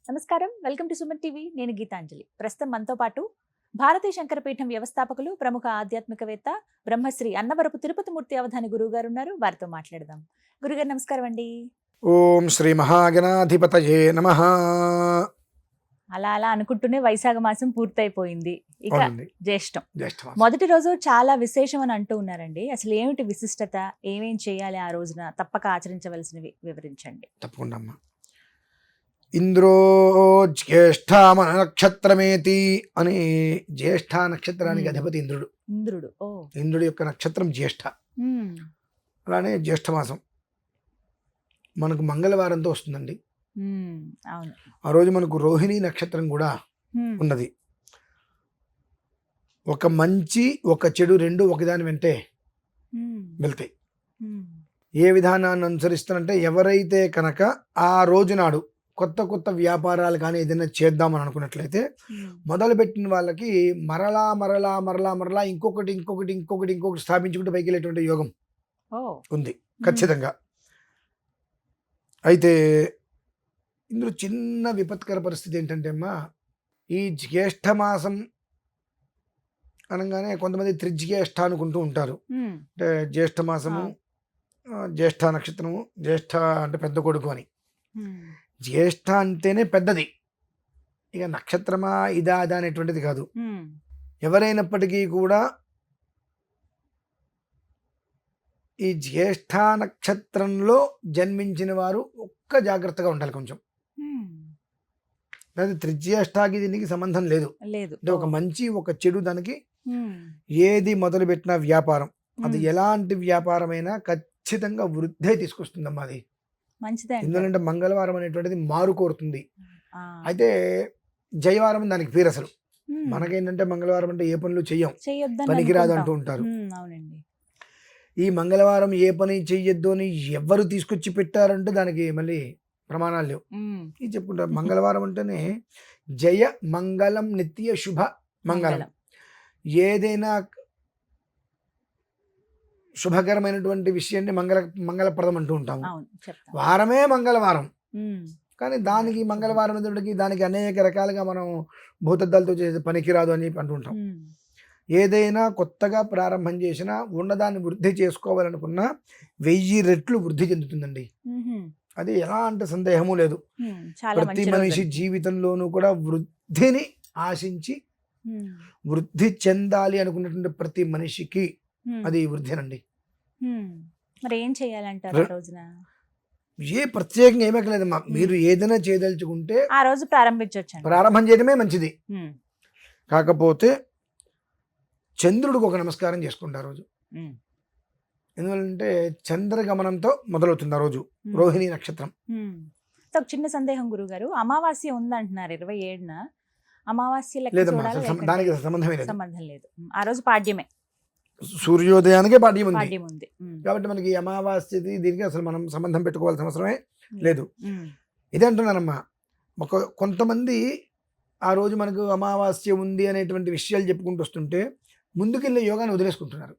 నమస్కారం, welcome to Suman TV. నేను గీతాంజలి. ప్రస్తుతం మనతో పాటు భారతీయ శంకరపీఠం వ్యవస్థాపకులు, ప్రముఖ ఆధ్యాత్మికవేత్త, బ్రహ్మశ్రీ అన్నవరపు తిరుపతి మూర్తి అవధాని గురువు గారు ఉన్నారు. వారితో మాట్లాడదాం. గురుగారు నమస్కారం అండి. ఓం శ్రీ మహాగణాధిపతయే నమః. అలా అలా అనుకుంటూనే వైశాఖ మాసం పూర్తయిపోయింది. ఇక అవునండి. జ్యేష్టం జ్యేష్ఠమాసం. మొదటి రోజు చాలా విశేషం అని అంటూ ఉన్నారండి. అసలు ఏమిటి విశిష్టత, ఏమేం చేయాలి ఆ రోజున, తప్పక ఆచరించవలసినవి వివరించండి. తప్పకుండా అమ్మా. ఇంద్రో జ్యేష్ఠామన నక్షత్రమేతి అని జ్యేష్ఠ నక్షత్రానికి అధిపతి ఇంద్రుడు. ఇంద్రుడు. ఓ ఇంద్రుడి యొక్క నక్షత్రం జ్యేష్ఠ. ఉమ్, అలానే జ్యేష్ఠమాసం మనకు మంగళవారంతో వస్తుందండి. ఉమ్, అవును. ఆ రోజు మనకు రోహిణి నక్షత్రం కూడా ఉమ్, ఉన్నది. ఒక మంచి ఒక చెడు రెండు ఒకదాని వెంటే ఉమ్, వెళ్తాయి. ఉమ్, ఏ విధానాన్ని అనుసరిస్తానంటే ఎవరైతే కనుక ఆ రోజు నాడు కొత్త కొత్త వ్యాపారాలు కానీ ఏదైనా చేద్దామని అనుకున్నట్లయితే ఉమ్. మొదలుపెట్టిన వాళ్ళకి మరలా మరలా మరలా మరలా ఇంకొకటి స్థాపించుకుంటూ పైకి వెళ్ళేటువంటి యోగం ఓ ఉంది ఖచ్చితంగా. అయితే ఇందులో చిన్న విపత్కర పరిస్థితి ఏంటంటే అమ్మా, ఈ జ్యేష్ఠ మాసం అనగానే కొంతమంది త్రిజ్యేష్ఠ అనుకుంటూ ఉంటారు. ఉమ్, అంటే జ్యేష్ఠ మాసము, జ్యేష్ఠ నక్షత్రము, జ్యేష్ఠ అంటే పెద్ద కొడుకు అని. ఉమ్, జ్యేష్ఠ అంటేనే పెద్దది, ఇక నక్షత్రమా ఇదా అదా అనేటువంటిది కాదు. ఉమ్, ఎవరైనప్పటికీ కూడా ఈ జ్యేష్ఠ నక్షత్రంలో జన్మించిన వారు ఒక్క జాగ్రత్తగా ఉండాలి కొంచెం. ఉమ్. లేదా త్రిజ్యేష్ఠకి దీనికి సంబంధం లేదు. లేదు. అంటే ఒక మంచి ఒక చెడు దానికి ఉమ్, ఏది మొదలుపెట్టిన వ్యాపారం, అది ఉమ్. ఎలాంటి వ్యాపారమైనా ఖచ్చితంగా వృద్ధే తీసుకొస్తుందమ్మా. అది మంచిదే అంటారు. ఎందుకంటే మంగళవారం అనేటువంటిది మారు కోరుతుంది. ఆ, అయితే జయవారం దానికి పేరు. అసలు ఉమ్. మనకేంటంటే మంగళవారం అంటే ఏ పనులు చెయ్యం, చెయ్యొద్దని పనికిరాదు అనుకుంటాం. అంటూ ఉంటారు. అవునండి. ఈ మంగళవారం ఏ పని చెయ్యొద్దు అని ఎవరు తీసుకొచ్చి పెట్టారంటే దానికి మళ్ళీ ప్రమాణాలు లేవు. ఉమ్, ఇది చెప్పుకుంటారు. మంగళవారం అంటేనే జయ మంగళం నిత్య శుభ మంగళం. మంగళం. ఏదైనా శుభకరమైనటువంటి విషయాన్ని మంగళప్రదం అంటూ ఉంటాము. అవును, చెప్తాం. వారమే మంగళవారం, ఉమ్, కానీ దానికి మంగళవారం అనేటువంటికి దానికి అనేక రకాలుగా మనం భూతద్దాలతో చేసే పనికిరాదు అని అంటూ ఉంటాం. ఉమ్, ఏదైనా కొత్తగా ప్రారంభం చేసినా ఉన్నదాన్ని వృద్ధి చేసుకోవాలనుకున్నా 1000 రెట్లు వృద్ధి చెందుతుందండి. ఉహుం, అది ఎలాంటి సందేహము లేదు. ఉమ్. చాలా ప్రతి మంచి మనిషి రోజు. జీవితంలోనూ కూడా వృద్ధిని ఆశించి ఉమ్, వృద్ధి చెందాలి అనుకున్నటువంటి ప్రతి మనిషికి ఉమ్, అది వృద్ధినండి. ఉమ్. మరి ఏం చేయాలంటారు ఆ రోజున? ఏ ప్రత్యేకంగా ఏమక్కర్లేదమ్మా. మీరు ఏదైనా చేయదలుచుకుంటే ఆ రోజు ప్రారంభించవచ్చు. ప్రారంభం చేయడమే మంచిది. కాకపోతే చంద్రుడికి ఒక నమస్కారం చేసుకుంటారు ఆ రోజు. ఎందుకంటే చంద్రగమనంతో మొదలవుతుంది ఆ రోజు, రోహిణి నక్షత్రం. ఒక చిన్న సందేహం గురుగారు, అమావాస్య ఉందంటున్నారు 27న. అమావాస్య లెక్క లేదమ్మా, చూడాలా అసలు లేకపోతే దానికి సంబంధమే లేదు. సంబంధం లేదు. ఆ రోజు పాడ్యమే, సూర్యోదయానికే పాడ్యం ఉంది. పాడ్యం ఉంది. కాబట్టి మనకి అమావాస్యది దీనికి అసలు మనం సంబంధం పెట్టుకోవాల్సిన అవసరమే లేదు. ఇదే అంటున్నానమ్మా, కొంతమంది ఆ రోజు మనకు అమావాస్య ఉంది అనేటువంటి విషయాలు చెప్పుకుంటూ వస్తుంటే ముందుకెళ్ళే యోగాన్ని వదిలేసుకుంటున్నారు.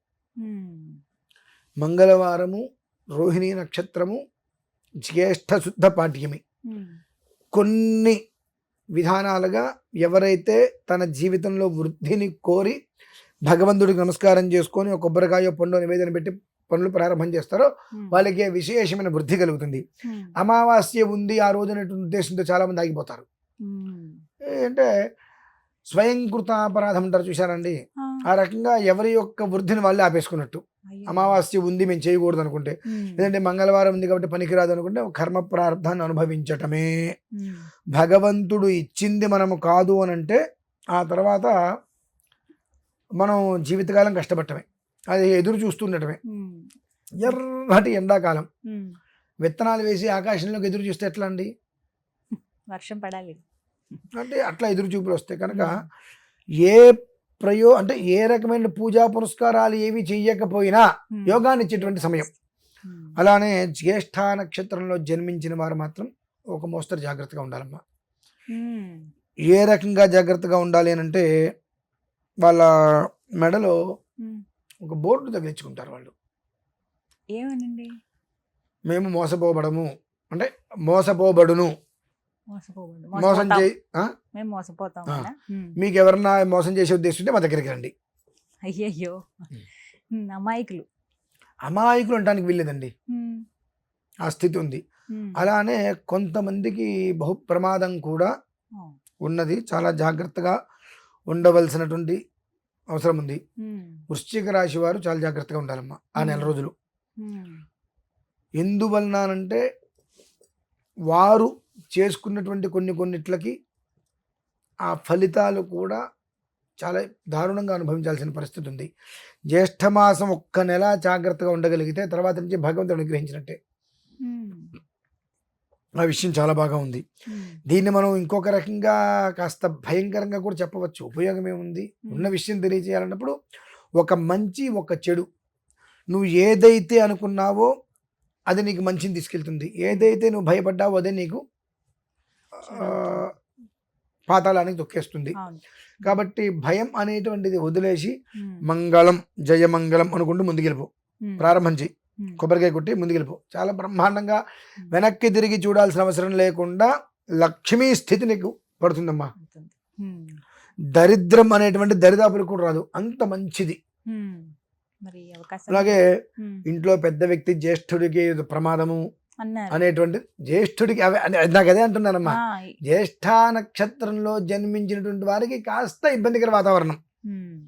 మంగళవారము, రోహిణి నక్షత్రము, జ్యేష్ఠ శుద్ధ పాడ్యమి. కొన్ని విధానాలుగా ఎవరైతే తన జీవితంలో వృద్ధిని కోరి భగవంతుడికి నమస్కారం చేసుకొని ఒక కొబ్బరికాయ పండు నివేదన పెట్టి పనులు ప్రారంభం చేస్తారో వాళ్ళకి విశేషమైన వృద్ధి కలుగుతుంది. అమావాస్య ఉంది ఆ రోజు అనేటువంటి ఉద్దేశంతో చాలా మంది ఆగిపోతారు. అంటే స్వయంకృత అపరాధం అంటారు చూశారండి, ఆ రకంగా ఎవరి యొక్క వృద్ధిని వాళ్ళే ఆపేసుకున్నట్టు. అమావాస్య ఉంది మేము చేయకూడదు అనుకుంటే, లేదంటే మంగళవారం ఉంది కాబట్టి పనికిరాదు అనుకుంటే కర్మ ప్రారంధాన్ని అనుభవించటమే. భగవంతుడు ఇచ్చింది మనము కాదు అని అంటే ఆ తర్వాత మనం జీవితకాలం కష్టపడటమే, అది ఎదురు చూస్తుండటమే. ఎర్రటి ఎండాకాలం విత్తనాలు వేసి ఆకాశంలోకి ఎదురు చూస్తే ఎట్లా అండి, వర్షం పడాలి అంటే అట్లా ఎదురు చూపులు వస్తాయి. కనుక అంటే ఏ రకమైన పూజా పురస్కారాలు ఏవి చెయ్యకపోయినా యోగాన్ని ఇచ్చేటువంటి సమయం. అలానే జ్యేష్ఠ నక్షత్రంలో జన్మించిన వారు మాత్రం ఒక మోస్తరు జాగ్రత్తగా ఉండాలమ్మా. ఏ రకంగా జాగ్రత్తగా ఉండాలి అని అంటే వాళ్ళ మెడలో ఒక బోర్డు తగిలించుకుంటారు వాళ్ళు. ఏమనండి? మేము మోసపోబడము అంటే మోసపోబడును మోసపోవద్దు. మోసం మోసపోతాం. చేయి మేము మోసపోతాం ఆ. కదా. మీకు ఎవరన్నా మోసం చేసే ఉద్దేశం ఉంటే మా దగ్గరికి రండి. అయ్యయ్యో, అమాయకులు. అమాయకులు అనడానికి వీల్లేదండి, ఉమ్, ఆ స్థితి ఉంది. ఉమ్, అలానే కొంతమందికి బహు ప్రమాదం కూడా ఆ, ఉన్నది. చాలా జాగ్రత్తగా ఉండవలసినటువంటి అవసరం ఉంది. ఉమ్, వృశ్చిక రాశి వారు చాలా జాగ్రత్తగా ఉండాలమ్మా ఆ నెల రోజులు. ఉమ్, ఎందువలనంటే వారు చేసుకున్నటువంటి కొన్నిట్లకి ఆ ఫలితాలు కూడా చాలా దారుణంగా అనుభవించాల్సిన పరిస్థితి ఉంది. జ్యేష్ఠమాసం ఒక్క నెల జాగ్రత్తగా ఉండగలిగితే తర్వాత నుంచి భగవంతుడు అనుగ్రహించినట్టే. ఉమ్, ఆ విషయం చాలా బాగా ఉంది. ఉమ్, దీన్ని మనం ఇంకొక రకంగా కాస్త భయంకరంగా కూడా చెప్పవచ్చు. ఉపయోగం ఏముంది? ఉన్న విషయం తెలియజేయాలన్నప్పుడు ఒక మంచి ఒక చెడు, నువ్వు ఏదైతే అనుకున్నావో అది నీకు మంచిని తీసుకెళ్తుంది. ఏదైతే నువ్వు భయపడ్డావో అదే నీకు పాతాళానికి తొక్కేస్తుంది. అవును. కాబట్టి భయం అనేటువంటిది వదిలేసి ఉమ్, మంగళం జయమంగళం అనుకుంటూ ముందుకెళ్ళిపో. ఉమ్, ప్రారంభం చేయి, ఉమ్, కొబ్బరికాయ కొట్టి ముందుకెళ్ళిపో. చాలా బ్రహ్మాండంగా వెనక్కి తిరిగి చూడాల్సిన అవసరం లేకుండా లక్ష్మీ స్థితి నీకు పడుతుందమ్మా. ఉంటుంది. ఉమ్, దరిద్రం అనేటువంటి దరిదాపులు కూడా రాదు, అంత మంచిది. ఉమ్, మరి అవకాశం అలాగే ఉమ్, ఇంట్లో పెద్ద వ్యక్తి జ్యేష్ఠుడికి ఏదో ప్రమాదము అన్నారు. అనేటువంటి జ్యేష్ఠుడికి నాకు అదే అంటున్నానమ్మా. ఆ, జ్యేష్ఠ నక్షత్రంలో జన్మించినటువంటి వారికి కాస్త ఇబ్బందికర వాతావరణం. ఉమ్,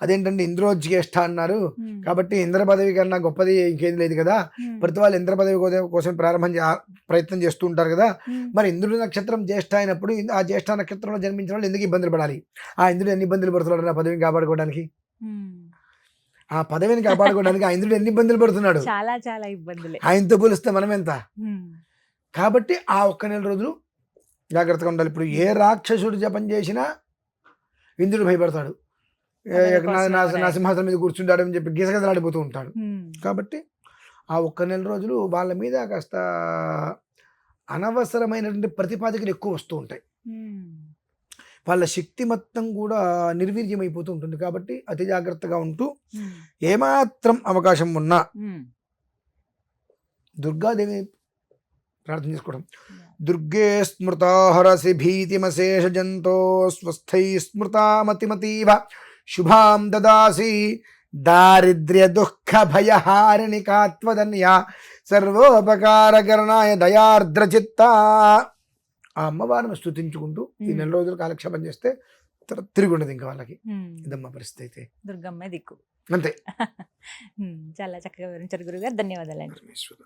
అదేంటంటే ఇంద్రో జ్యేష్ఠ అన్నారు ఉమ్, కాబట్టి ఇంద్ర పదవి కన్నా గొప్పది ఇంకేం లేదు కదా. ఉమ్, ప్రతి వాళ్ళు ఇంద్ర పదవి కోసం ప్రయత్నం చేస్తూ ఉంటారు కదా. ఉమ్, మరి ఇంద్రుడి నక్షత్రం జ్యేష్ఠ అయినప్పుడు ఆ జ్యేష్ఠ నక్షత్రంలో జన్మించిన వాళ్ళు ఎందుకు ఇబ్బందులు పడాలి? ఆ ఇంద్రుడు ఎన్ని ఇబ్బందులు పడుతున్నాడు నా పదవిని కాపాడుకోవడానికి? ఉమ్, ఆ పదవిని కాపాడుకోవడానికి ఆ ఇంద్రుడు ఎన్ని ఇబ్బందులు పడుతున్నాడు? చాలా చాలా ఇబ్బందులే. ఆయనతో పోలిస్తే మనం ఎంత? ఉమ్, కాబట్టి ఆ ఒక్క నెల రోజులు జాగ్రత్తగా ఉండాలి. ఇప్పుడు ఏ రాక్షసుడు జపం చేసినా ఇంద్రుడు భయపడతాడు. నా సింహాసనం మీద కూర్చుంటాడు అని చెప్పి గిసగదలాడిపోతూ ఉంటాడు. ఉమ్, కాబట్టి ఆ ఒక్క నెల రోజులు వాళ్ళ మీద కాస్త అనవసరమైనటువంటి ప్రతిపాదికలు ఎక్కువ వస్తూ ఉంటాయి. ఉమ్, వాళ్ళ శక్తి మొత్తం కూడా నిర్వీర్యమైపోతూ ఉంటుంది. కాబట్టి అతి జాగ్రత్తగా ఉంటూ ఉమ్, ఏమాత్రం అవకాశం ఉన్నా ఉమ్, దుర్గాదేవి ప్రార్థన చేసుకోవడం. దుర్గే స్మృతా హరసి భీతిమశేష జంతో స్వస్థై స్మృతామతిమతీవ శుభాం దదాసి దారిద్ర్య దుఃఖ భయహారిణి కాత్వదన్యా సర్వోపకారకరణాయ దయార్ద్రచిత్త. ఆ అమ్మవారిని స్తుతించుకుంటూ ఈ నెల రోజులు కాలక్షేపం చేస్తే తిరిగి ఉండదు ఇంకా వాళ్ళకి. ఉమ్. ఇదమ్మా పరిస్థితి అయితే. దుర్గమ్మే దిక్కు. అంతే. చాలా చక్కగా వివరించారు గురుగారు. ధన్యవాదాలండి. పరమేశ్వర.